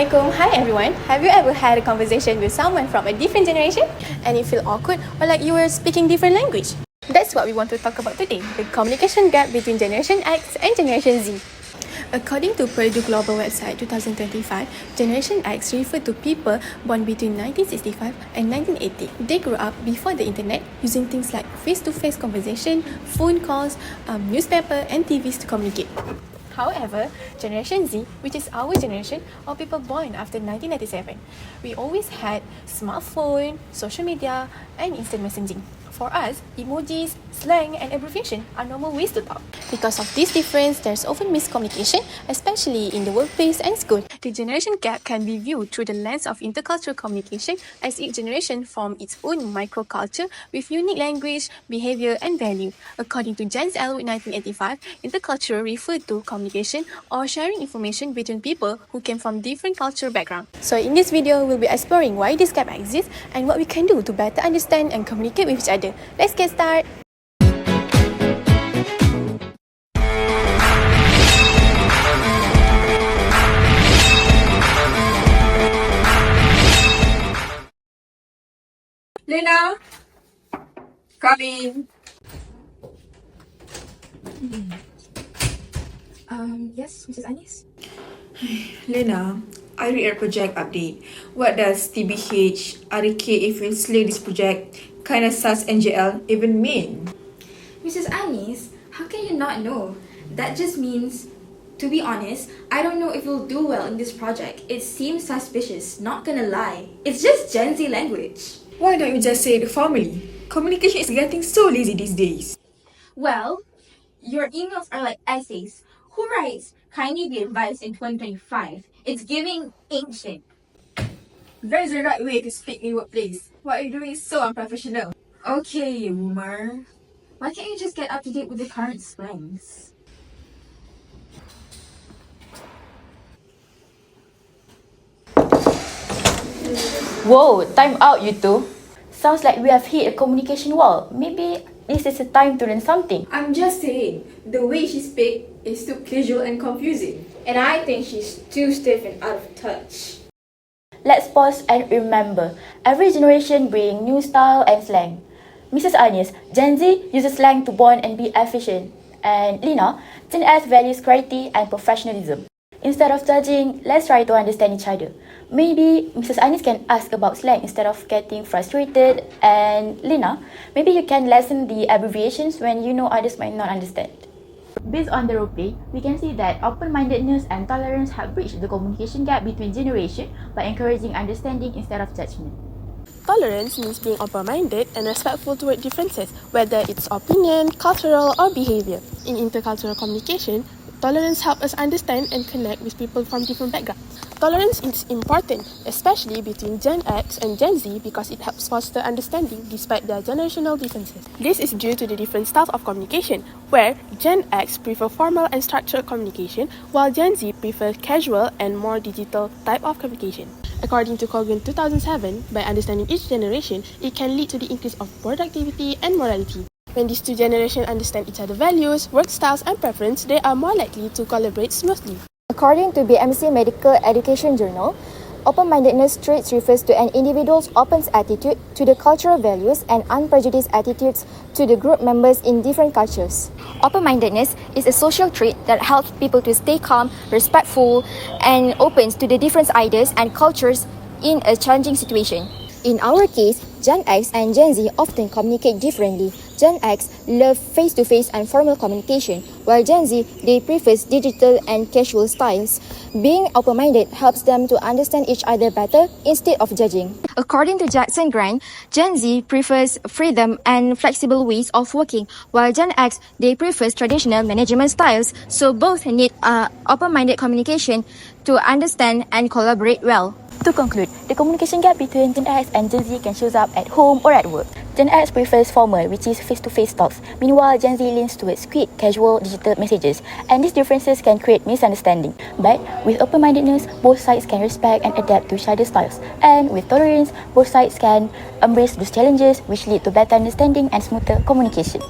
Assalamualaikum. Hi everyone. Have you ever had a conversation with someone from a different generation and you feel awkward or like you were speaking different language? That's what we want to talk about today, the communication gap between Generation X and Generation Z. According to Purdue Global website 2025, Generation X refer to people born between 1965 and 1980. They grew up before the internet using things like face-to-face conversation, phone calls, newspaper and TVs to communicate. However, Generation Z, which is our generation, or people born after 1997, we always had smartphone, social media, and instant messaging. For us, emojis, slang, and abbreviation are normal ways to talk. Because of this difference, there's often miscommunication, especially in the workplace and school. The generation gap can be viewed through the lens of intercultural communication, as each generation forms its own microculture with unique language, behavior, and value. According to Jens Elwood 1985, intercultural refer to communication or sharing information between people who came from different cultural backgrounds. So in this video, we'll be exploring why this gap exists and what we can do to better understand and communicate with each other. Let's get started. Lena, come in. Yes, Mrs. Anis? Lena, I read a project update. What does TBH, RK if we slay this project, kinda sus NGL even mean? Mrs. Anis, how can you not know? That just means, to be honest, I don't know if we'll do well in this project. It seems suspicious, not gonna lie. It's just Gen Z language. Why don't you just say it formally? Communication is getting so lazy these days. Well, your emails are like essays. Who writes kindly be advised in 2025? It's giving ancient. There is a right way to speak in workplace. What you're doing is so unprofessional. Okay, Rumor. Why can't you just get up to date with the current slangs? Whoa, time out, you two. Sounds like we have hit a communication wall. Maybe this is a time to learn something. I'm just saying, the way she speaks is too casual and confusing. And I think she's too stiff and out of touch. Let's pause and remember, every generation brings new style and slang. Mrs. Anis, Gen Z uses slang to bond and be efficient. And Lina, Gen S values clarity and professionalism. Instead of judging, let's try to understand each other. Maybe Mrs. Anis can ask about slang instead of getting frustrated. And Lina, maybe you can lessen the abbreviations when you know others might not understand. Based on the roleplay, we can see that open-mindedness and tolerance have bridged the communication gap between generations by encouraging understanding instead of judgment. Tolerance means being open-minded and respectful toward differences, whether it's opinion, cultural, or behavior. In intercultural communication, tolerance helps us understand and connect with people from different backgrounds. Tolerance is important, especially between Gen X and Gen Z, because it helps foster understanding despite their generational differences. This is due to the different styles of communication, where Gen X prefer formal and structured communication, while Gen Z prefer casual and more digital type of communication. According to Kogan 2007, by understanding each generation, it can lead to the increase of productivity and morality. When these two generations understand each other's values, work styles, and preference, they are more likely to collaborate smoothly. According to BMC Medical Education Journal, open-mindedness traits refers to an individual's open attitude to the cultural values and unprejudiced attitudes to the group members in different cultures. Open-mindedness is a social trait that helps people to stay calm, respectful, and open to the different ideas and cultures in a challenging situation. In our case, Gen X and Gen Z often communicate differently. Gen X love face-to-face and formal communication, while Gen Z, they prefer digital and casual styles. Being open-minded helps them to understand each other better instead of judging. According to Jackson Grant, Gen Z prefers freedom and flexible ways of working, while Gen X, they prefer traditional management styles. So both need open-minded communication to understand and collaborate well. To conclude, the communication gap between Gen X and Gen Z can show up at home or at work. Gen X prefers formal, which is face-to-face talks. Meanwhile, Gen Z leans towards quick, casual, digital messages. And these differences can create misunderstanding. But with open-mindedness, both sides can respect and adapt to each other's styles. And with tolerance, both sides can embrace those challenges, which lead to better understanding and smoother communication.